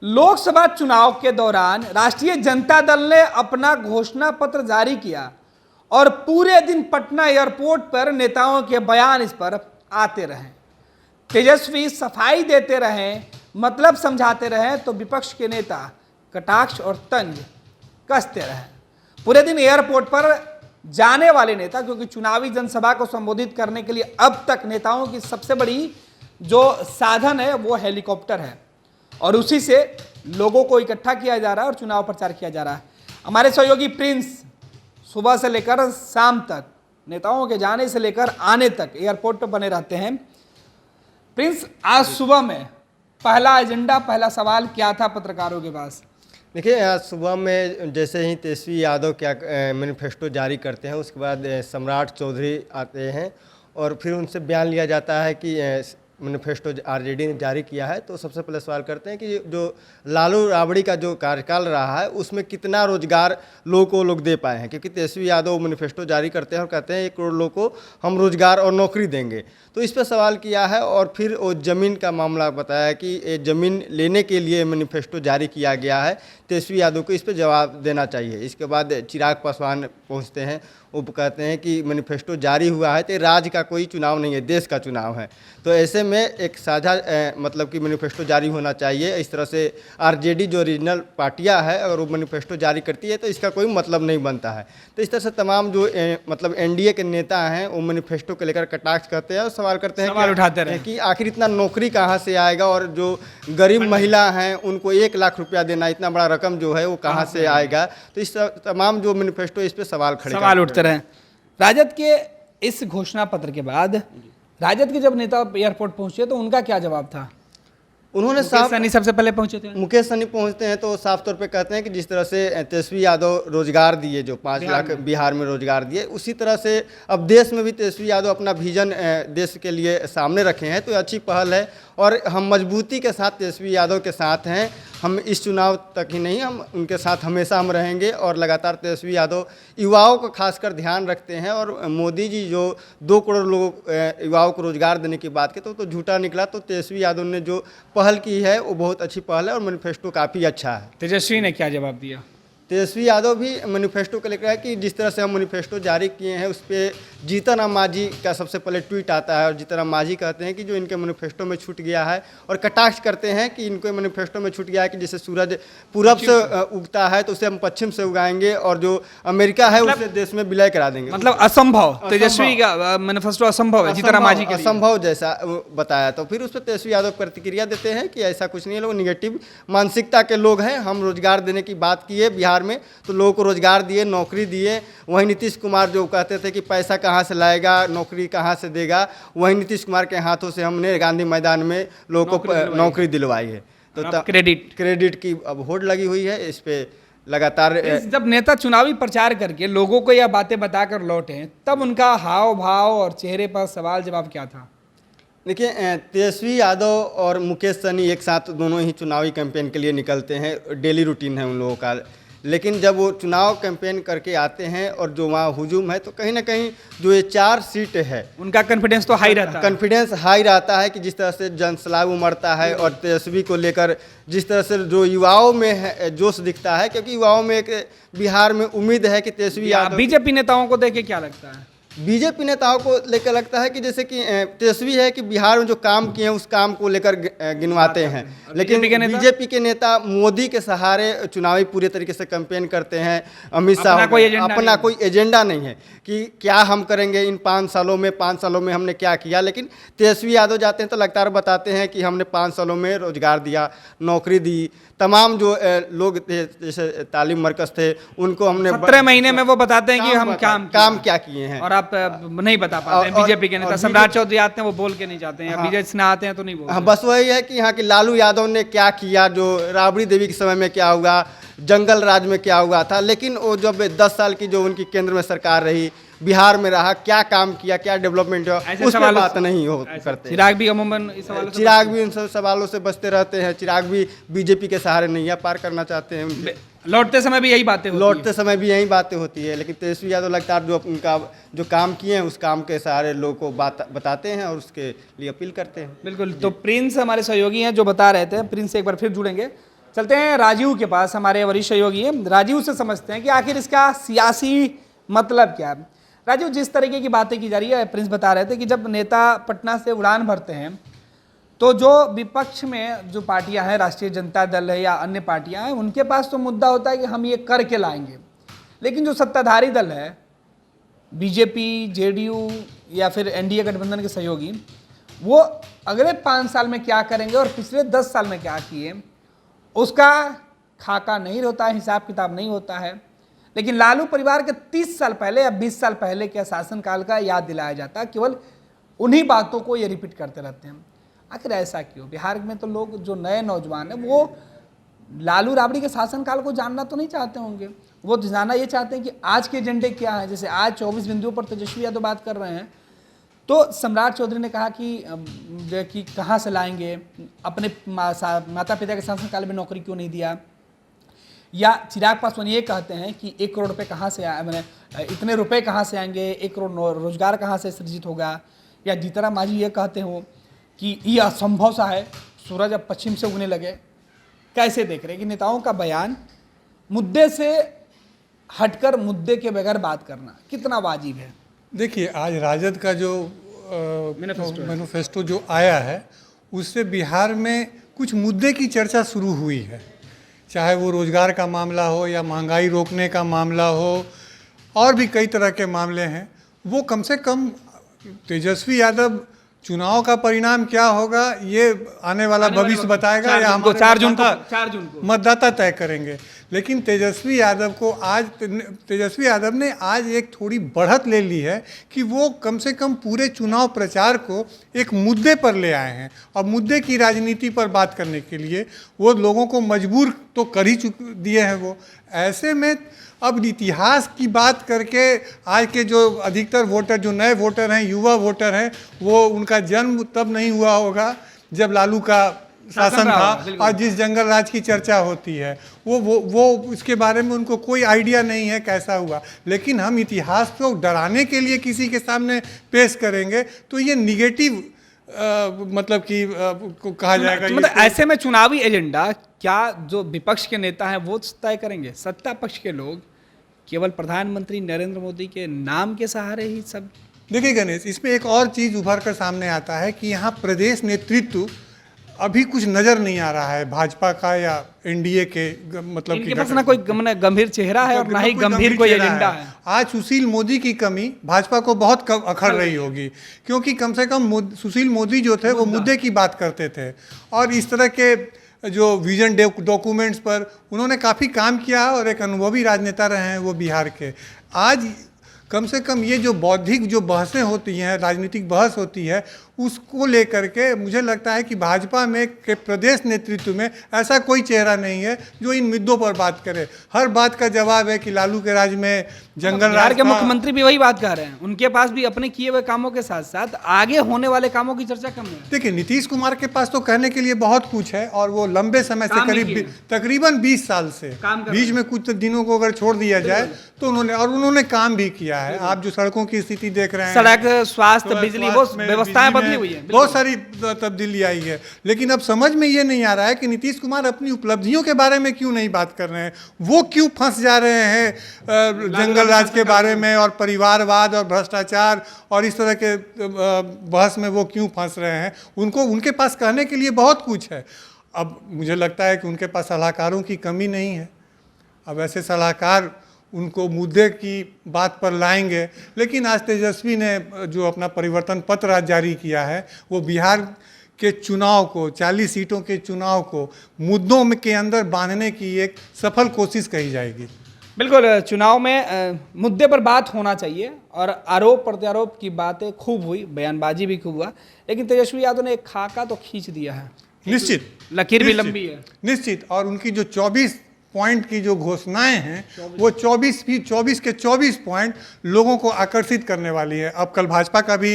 लोकसभा चुनाव के दौरान राष्ट्रीय जनता दल ने अपना घोषणा पत्र जारी किया और पूरे दिन पटना एयरपोर्ट पर नेताओं के बयान इस पर आते रहे। तेजस्वी सफाई देते रहे, मतलब समझाते रहे, तो विपक्ष के नेता कटाक्ष और तंज कसते रहे। पूरे दिन एयरपोर्ट पर जाने वाले नेता, क्योंकि चुनावी जनसभा को संबोधित करने के लिए अब तक नेताओं की सबसे बड़ी जो साधन है वो हेलीकॉप्टर है, और उसी से लोगों को इकट्ठा किया जा रहा है और चुनाव प्रचार किया जा रहा है। हमारे सहयोगी प्रिंस सुबह से लेकर शाम तक, नेताओं के जाने से लेकर आने तक एयरपोर्ट पर बने रहते हैं। प्रिंस, आज सुबह में पहला एजेंडा, पहला सवाल क्या था पत्रकारों के पास? देखिए, आज सुबह में जैसे ही तेजस्वी यादव क्या मैनिफेस्टो जारी करते हैं, उसके बाद सम्राट चौधरी आते हैं और फिर उनसे बयान लिया जाता है कि मैनिफेस्टो आरजेडी ने जारी किया है। तो सबसे पहले सवाल करते हैं कि जो लालू राबड़ी का जो कार्यकाल रहा है उसमें कितना रोजगार लोगों को लोग दे पाए हैं, क्योंकि तेजस्वी यादव मैनिफेस्टो जारी करते हैं और कहते हैं 1 करोड़ लोगों को हम रोजगार और नौकरी देंगे। तो इस पर सवाल किया है और फिर वो ज़मीन का मामला बताया कि ये ज़मीन लेने के लिए मैनिफेस्टो जारी किया गया है, तेजस्वी यादव को इस पर जवाब देना चाहिए। इसके बाद चिराग पासवान पहुंचते हैं, वो कहते हैं कि मैनिफेस्टो जारी हुआ है तो राज्य का कोई चुनाव नहीं है, देश का चुनाव है, तो ऐसे में एक साझा मतलब कि मैनिफेस्टो जारी होना चाहिए। इस तरह से आरजेडी जो रीजनल पार्टियां है, अगर वो मैनिफेस्टो जारी करती है तो इसका कोई मतलब नहीं बनता है। तो इस तरह से तमाम जो मतलब एनडीए के नेता हैं वो मैनिफेस्टो को लेकर कटाक्ष करते हैं और सवाल करते हैं, सवाल उठाते रहे कि आखिर इतना नौकरी कहाँ से आएगा, और जो गरीब महिला हैं उनको 1 लाख रुपया देना, इतना बड़ा रकम जो है वो कहाँ से आएगा। तो इस तमाम जो मैनिफेस्टो इस पर सवाल उठते रहे। राजद के इस घोषणा पत्र के बाद राजद के जब नेता एयरपोर्ट पहुंचे तो उनका क्या जवाब था? उन्होंने सनी सबसे पहले पहुंचे थे। मुकेश सहनी पहुंचते हैं तो साफ तौर पे कहते हैं कि जिस तरह से तेजस्वी यादव रोजगार दिए, जो 5 लाख बिहार में रोजगार दिए, उसी तरह से अब देश में भी तेजस्वी यादव अपना विजन देश के लिए सामने रखे हैं। तो अच्छी पहल है और हम मजबूती के साथ तेजस्वी यादव के साथ हैं। हम इस चुनाव तक ही नहीं, हम उनके साथ हमेशा हम रहेंगे और लगातार तेजस्वी यादव युवाओं को खासकर ध्यान रखते हैं। और मोदी जी जो 2 करोड़ लोगों युवाओं को रोजगार देने की बात की तो झूठा निकला। तो तेजस्वी यादव ने जो पहल की है वो बहुत अच्छी पहल है और मैनिफेस्टो काफ़ी अच्छा है। तेजस्वी ने क्या जवाब दिया? तेजस्वी यादव भी मैनिफेस्टो को लेकर है कि जिस तरह से हम मैनिफेस्टो जारी किए हैं उस पर जीतन राम मांझी का सबसे पहले ट्वीट आता है और जीतन राम मांझी कहते हैं कि जो इनके मैनिफेस्टो में छूट गया है, और कटाक्ष करते हैं कि इनको मैनिफेस्टो में छूट गया है कि जैसे सूरज पूरब से उगता है तो उसे हम पश्चिम से उगाएंगे, और जो अमेरिका है उसे देश में विलय करा देंगे। मतलब असंभव, तेजस्वी का मैनिफेस्टो असंभव है, जीतन राम मांझी के लिए असंभव जैसा बताया। तो फिर उस पर तेजस्वी यादव प्रतिक्रिया देते हैं कि ऐसा कुछ नहीं है, लोग निगेटिव मानसिकता के लोग हैं। हम रोजगार देने की बात किए बिहार में तो लोगों को रोजगार दिए, नौकरी दिए। वहीं नीतीश कुमार जो कहते थे कि पैसा कहाँ से लाएगा, नौकरी कहाँ से देगा, वहीं नीतीश कुमार के हाथों से हमने गांधी मैदान में लोगों को नौकरी दिलवाई है। तो क्रेडिट की अब होड़ लगी हुई है इस पे लगातार। जब नेता चुनावी प्रचार करके लोगों को यह बातें बताकर लौटे तब उनका हाव भाव और चेहरे पर सवाल जवाब क्या था? देखिए, तेजस्वी यादव और मुकेश सहनी एक साथ दोनों ही चुनावी कैंपेन के लिए निकलते हैं, डेली रूटीन है उन लोगों का। लेकिन जब वो चुनाव कैंपेन करके आते हैं और जो वहाँ हुजूम है, तो कहीं ना कहीं जो ये 4 सीट है उनका कॉन्फिडेंस तो हाई रहता है। कॉन्फिडेंस हाई रहता है कि जिस तरह से जनसलाब उमड़ता है और तेजस्वी को लेकर जिस तरह से जो युवाओं में है जोश दिखता है, क्योंकि युवाओं में एक बिहार में उम्मीद है कि तेजस्वी यादव। बीजेपी नेताओं को देख के क्या लगता है? बीजेपी नेताओं को लेकर लगता है कि जैसे कि तेजस्वी है कि बिहार में जो काम किए हैं उस काम को लेकर गिनवाते हैं, लेकिन बीजेपी के नेता मोदी के सहारे चुनावी पूरे तरीके से कैंपेन करते हैं। अमित शाह अपना कोई एजेंडा नहीं है कि क्या हम करेंगे इन 5 सालों में हमने क्या किया। लेकिन तेजस्वी यादव जाते हैं तो लगातार बताते हैं कि हमने 5 सालों में रोजगार दिया, नौकरी दी। तमाम जो लोग थे, जैसे तालीम मरकज थे, उनको हमने 17 महीने में वो बताते हैं कि हम काम क्या किए हैं, और आप नहीं बता पाते हैं। बीजेपी के नेता सम्राट चौधरी आते हैं, वो बोल के नहीं जाते हैं, विजय सिन्हा आते हैं तो नहीं बोलते। हाँ, बस वही है कि यहाँ के लालू यादव ने क्या किया, जो राबड़ी देवी के समय में क्या हुआ, जंगल राज में क्या हुआ था। लेकिन वो जब 10 साल की जो उनकी केंद्र में सरकार रही, बिहार में रहा, क्या काम किया, क्या डेवलपमेंट हुआ, उस पर बात नहीं हो करते। चिराग भी अमूमन चिराग भी उन सब सवालों से बचते रहते हैं। चिराग भी बीजेपी के सहारे नहीं है, पार करना चाहते हैं। लौटते समय भी यही बातें होती है। लेकिन तेजस्वी यादव लगातार जो उनका जो काम किए हैं उस काम के सहारे लोगों को बताते हैं और उसके लिए अपील करते हैं। बिल्कुल। तो प्रिंस हमारे सहयोगी हैं जो बता रहे थे। प्रिंस से एक बार फिर जुड़ेंगे। चलते हैं राजीव के पास, हमारे वरिष्ठ सहयोगी हैं। राजीव से समझते हैं कि आखिर इसका सियासी मतलब क्या है। राजीव, जिस तरीके की बातें की जा रही है, प्रिंस बता रहे थे कि जब नेता पटना से उड़ान भरते हैं तो जो विपक्ष में जो पार्टियां हैं, राष्ट्रीय जनता दल है या अन्य पार्टियां हैं, उनके पास तो मुद्दा होता है कि हम ये करके लाएंगे, लेकिन जो सत्ताधारी दल है, बीजेपी, जेडीयू या फिर एनडीए गठबंधन के सहयोगी, वो अगले 5 साल में क्या करेंगे और पिछले 10 साल में क्या किए, उसका खाका नहीं होता है, हिसाब किताब नहीं होता है। लेकिन लालू परिवार के 30 साल पहले या 20 साल पहले के शासनकाल का याद दिलाया जाता है। केवल उन्हीं बातों को ये रिपीट करते रहते हैं। आखिर ऐसा क्यों? बिहार में तो लोग, जो नए नौजवान हैं, वो लालू राबड़ी के शासनकाल को जानना तो नहीं चाहते होंगे, वो जानना ये चाहते हैं कि आज के एजेंडे क्या है। जैसे आज 24 बिंदुओं पर तेजस्वी यादव बात कर रहे हैं, तो सम्राट चौधरी ने कहा कि कहाँ से लाएंगे, अपने माता पिता के शासनकाल में नौकरी क्यों नहीं दिया, या चिराग पासवान ये कहते हैं कि 1 करोड़ रुपये कहाँ से आए, मैंने इतने रुपए कहाँ से आएंगे, 1 करोड़ रोजगार कहाँ से सृजित होगा, या जीतराम मांझी ये कहते हो कि ये असंभव सा है, सूरज अब पश्चिम से उगने लगे। कैसे देख रहे हैं कि नेताओं का बयान मुद्दे से हटकर मुद्दे के बगैर बात करना कितना वाजिब है? देखिए, आज राजद का जो मैनिफेस्टो जो आया है, उससे बिहार में कुछ मुद्दे की चर्चा शुरू हुई है। चाहे वो रोज़गार का मामला हो या महंगाई रोकने का मामला हो, और भी कई तरह के मामले हैं। वो कम से कम तेजस्वी यादव, चुनाव का परिणाम क्या होगा ये आने वाला भविष्य बताएगा, या हम 4 जून को मतदाता तय करेंगे। लेकिन तेजस्वी यादव ने आज एक थोड़ी बढ़त ले ली है कि वो कम से कम पूरे चुनाव प्रचार को एक मुद्दे पर ले आए हैं, और मुद्दे की राजनीति पर बात करने के लिए वो लोगों को मजबूर तो कर ही दिए हैं। वो ऐसे में अब इतिहास की बात करके आज के जो अधिकतर वोटर, जो नए वोटर हैं, युवा वोटर हैं, वो उनका जन्म तब नहीं हुआ होगा जब लालू का शासन था, और जिस जंगल राज की चर्चा होती है वो इसके बारे में उनको कोई आइडिया नहीं है कैसा हुआ। लेकिन हम इतिहास को डराने के लिए किसी के सामने पेश करेंगे तो ये निगेटिव मतलब कि कहा जाएगा। मतलब ऐसे में चुनावी एजेंडा क्या जो विपक्ष के नेता हैं वो तय करेंगे? सत्ता पक्ष के लोग केवल प्रधानमंत्री नरेंद्र मोदी के नाम के सहारे ही सब। देखिए गणेश, इसमें एक और चीज़ उभर कर सामने आता है कि यहाँ प्रदेश नेतृत्व अभी कुछ नज़र नहीं आ रहा है भाजपा का या एनडीए के, मतलब इनके पास ना कोई गंभीर चेहरा है और ना ही गंभीर कोई एजेंडा है। आज सुशील मोदी की कमी भाजपा को बहुत अखर रही होगी, क्योंकि कम से कम सुशील मोदी जो थे वो मुद्दे की बात करते थे, और इस तरह के जो विजन डॉक्यूमेंट्स पर उन्होंने काफ़ी काम किया, और एक अनुभवी राजनेता रहे हैं वो बिहार के। आज कम से कम ये जो बौद्धिक जो बहसें होती हैं, राजनीतिक बहस होती है, उसको लेकर के मुझे लगता है कि भाजपा में के प्रदेश नेतृत्व में ऐसा कोई चेहरा नहीं है जो इन मुद्दों पर बात करे। हर बात का जवाब है कि लालू के राज में जंगल राज के मुख्यमंत्री भी वही बात कह रहे हैं, उनके पास भी अपने किए हुए कामों के साथ साथ आगे होने वाले कामों की चर्चा कम है। देखिए, नीतीश कुमार के पास तो कहने के लिए बहुत कुछ है, और वो लंबे समय से तकरीबन 20 साल से, बीच में कुछ दिनों को अगर छोड़ दिया जाए तो उन्होंने काम भी किया है। आप जो सड़कों की स्थिति देख रहे हैं, सड़क, स्वास्थ्य, बिजली, वो व्यवस्थाएं बदली हुई है, बहुत सारी तब्दीली आई है। लेकिन अब समझ में ये नहीं आ रहा है कि नीतीश कुमार अपनी उपलब्धियों के बारे में क्यों नहीं बात कर रहे हैं। वो क्यों फंस जा रहे हैं जंगल राज के बारे में, और परिवारवाद और भ्रष्टाचार और इस तरह के बहस में वो क्यों फंस रहे हैं। उनके पास कहने के लिए बहुत कुछ है। अब मुझे लगता है कि उनके पास सलाहकारों की कमी नहीं है। अब ऐसे सलाहकार उनको मुद्दे की बात पर लाएंगे। लेकिन आज तेजस्वी ने जो अपना परिवर्तन पत्र आज जारी किया है, वो बिहार के चुनाव को, 40 सीटों के चुनाव को मुद्दों में के अंदर बांधने की एक सफल कोशिश कही जाएगी। बिल्कुल, चुनाव में मुद्दे पर बात होना चाहिए, और आरोप प्रत्यारोप की बातें खूब हुई, बयानबाजी भी खूब हुआ, लेकिन तेजस्वी यादव ने एक खाका तो खींच दिया है। निश्चित, लकीर भी लंबी है, निश्चित। और उनकी जो 24 पॉइंट की जो घोषणाएं हैं, वो 24 के 24 पॉइंट लोगों को आकर्षित करने वाली है। अब कल भाजपा का भी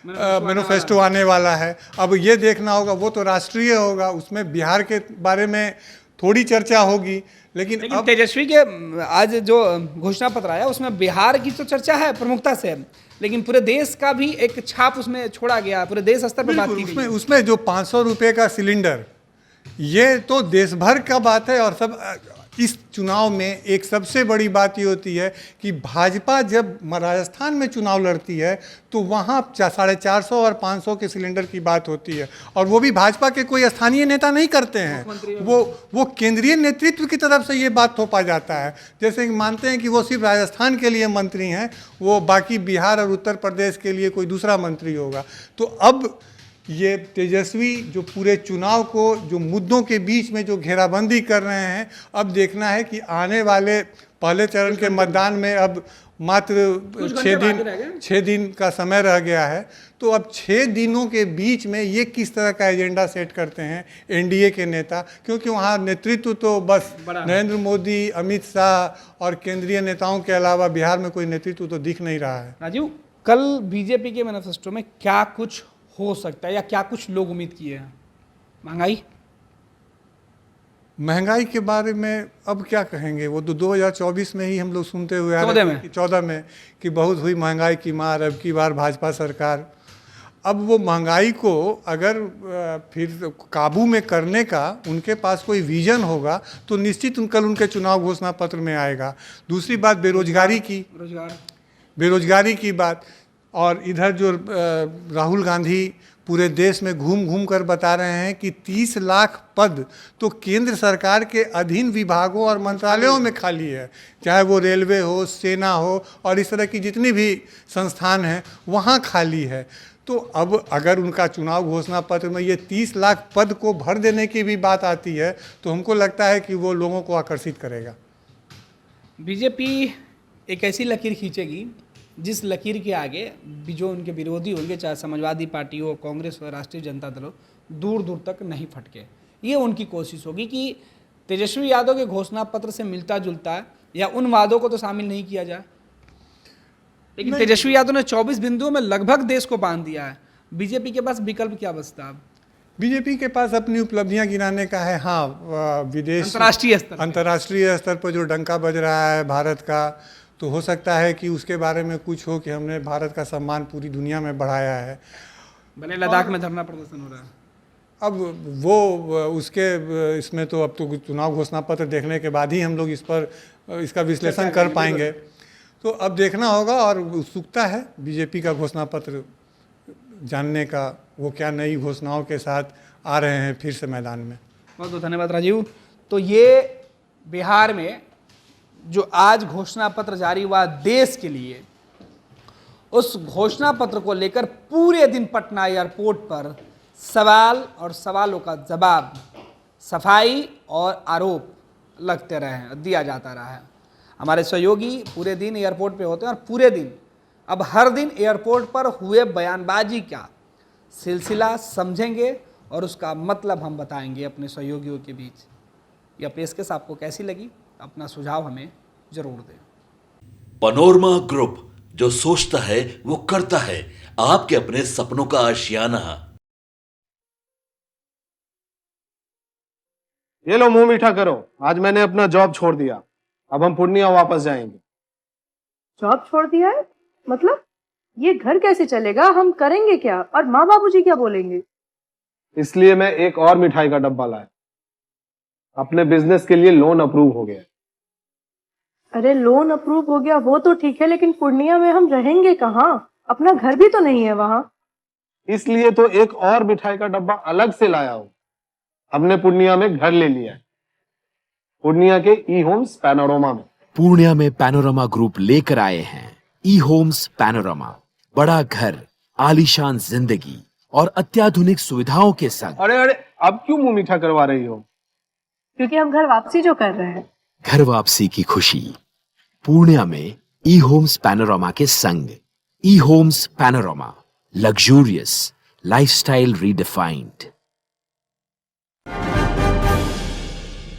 मैनिफेस्टो आने वाला है। अब ये देखना होगा, वो तो राष्ट्रीय होगा, उसमें बिहार के बारे में थोड़ी चर्चा होगी। लेकिन अब तेजस्वी के आज जो घोषणा पत्र आया उसमें बिहार की तो चर्चा है प्रमुखता से, लेकिन पूरे देश का भी एक छाप उसमें छोड़ा गया, पूरे देश स्तर पर बात की गई। उसमें जो 500 रुपये का सिलेंडर ये तो देश भर का बात है। और सब इस चुनाव में एक सबसे बड़ी बात ये होती है कि भाजपा जब राजस्थान में चुनाव लड़ती है तो वहाँ 450 और 500 के सिलेंडर की बात होती है, और वो भी भाजपा के कोई स्थानीय नेता नहीं करते हैं, वो केंद्रीय नेतृत्व की तरफ से ये बात थोपा जाता है। जैसे कि मानते हैं कि वो सिर्फ राजस्थान के लिए मंत्री हैं, वो बाकी बिहार और उत्तर प्रदेश के लिए कोई दूसरा मंत्री होगा। तो अब ये तेजस्वी जो पूरे चुनाव को जो मुद्दों के बीच में जो घेराबंदी कर रहे हैं, अब देखना है कि आने वाले पहले चरण के मतदान में अब मात्र 6 दिन का समय रह गया है। तो अब 6 दिनों के बीच में ये किस तरह का एजेंडा सेट करते हैं एनडीए के नेता, क्योंकि वहाँ नेतृत्व तो बस नरेंद्र मोदी, अमित शाह और केंद्रीय नेताओं के अलावा बिहार में कोई नेतृत्व तो दिख नहीं रहा है। राजीव, कल बीजेपी के मैनिफेस्टो में क्या कुछ हो सकता है या क्या कुछ लोग उम्मीद किए हैं? महंगाई के बारे में अब क्या कहेंगे, वो तो 2024 में ही हम लोग सुनते हुए आ रहे हैं, 14 में कि बहुत हुई महंगाई की मार, अब की बार भाजपा सरकार। अब वो महंगाई को अगर फिर काबू में करने का उनके पास कोई विजन होगा तो निश्चित कल उनके चुनाव घोषणा पत्र में आएगा। दूसरी बात बेरोजगारी की बात, और इधर जो राहुल गांधी पूरे देश में घूम घूम कर बता रहे हैं कि 30 लाख पद तो केंद्र सरकार के अधीन विभागों और मंत्रालयों में खाली है, चाहे वो रेलवे हो, सेना हो और इस तरह की जितनी भी संस्थान हैं वहाँ खाली है। तो अब अगर उनका चुनाव घोषणा पत्र में ये 30 लाख पद को भर देने की भी बात आती है तो हमको लगता है कि वो लोगों को आकर्षित करेगा। बीजेपी एक ऐसी लकीर खींचेगी जिस लकीर के आगे भी जो उनके विरोधी होंगे, चाहे समाजवादी पार्टी हो, कांग्रेस हो, राष्ट्रीय जनता दल हो, दूर दूर तक नहीं फटके। ये उनकी कोशिश होगी कि तेजस्वी यादव के घोषणा पत्र से मिलता जुलता है या उन वादों को तो शामिल नहीं किया जाए। लेकिन तेजस्वी यादव ने 24 बिंदुओं में लगभग देश को बांध दिया है। बीजेपी के पास विकल्प क्या बचता है? बीजेपी के पास अपनी उपलब्धियां गिनाने का है। हाँ, विदेश अंतर्राष्ट्रीय स्तर पर जो डंका बज रहा है भारत का, तो हो सकता है कि उसके बारे में कुछ हो कि हमने भारत का सम्मान पूरी दुनिया में बढ़ाया है। भले लद्दाख में धरना प्रदर्शन हो रहा है, अब वो उसके इसमें तो अब तो चुनाव घोषणा पत्र देखने के बाद ही हम लोग इसका विश्लेषण कर पाएंगे। तो अब देखना होगा, और उत्सुकता है बीजेपी का घोषणा पत्र जानने का, वो क्या नई घोषणाओं के साथ आ रहे हैं फिर से मैदान में। बहुत बहुत धन्यवाद राजीव। तो ये बिहार में जो आज घोषणा पत्र जारी हुआ देश के लिए, उस घोषणा पत्र को लेकर पूरे दिन पटना एयरपोर्ट पर सवाल और सवालों का जवाब, सफाई और आरोप लगते रहे हैं, दिया जाता रहा है। हमारे सहयोगी पूरे दिन एयरपोर्ट पे होते हैं और पूरे दिन, अब हर दिन एयरपोर्ट पर हुए बयानबाजी का सिलसिला समझेंगे और उसका मतलब हम बताएंगे अपने सहयोगियों के बीच। यह पेशकश आपको कैसी लगी? अपना सुझाव हमें जरूर दें। पनोरमा ग्रुप, जो सोचता है वो करता है, आपके अपने सपनों का आशियाना। ये लो, मुंह मीठा करो। आज मैंने अपना जॉब छोड़ दिया, अब हम पूर्णिया वापस जाएंगे। जॉब छोड़ दिया है? मतलब ये घर कैसे चलेगा? हम करेंगे क्या? और माँ बाबूजी क्या बोलेंगे? इसलिए मैं एक और मिठाई का डब्बा लाया। अपने बिजनेस के लिए लोन अप्रूव हो गया। अरे लोन अप्रूव हो गया वो तो ठीक है, लेकिन पूर्णिया में हम रहेंगे कहाँ? अपना घर भी तो नहीं है वहाँ। इसलिए तो एक और मिठाई का डब्बा अलग से लाया हूँ। हमने पूर्णिया में घर ले लिया है, पूर्णिया के ई होम्स पैनोरमा में। पूर्णिया में पैनोरमा ग्रुप लेकर आए हैं ई होम्स पैनोरमा। बड़ा घर, आलीशान जिंदगी और अत्याधुनिक सुविधाओं के संग। अरे अब क्यों मुंह मीठा करवा रही हो? क्योंकि हम घर वापसी जो कर रहे हैं। घर वापसी की खुशी पूर्णिया में ई होम्स पैनोरमा के संग। E Homes Panorama, luxurious lifestyle redefined.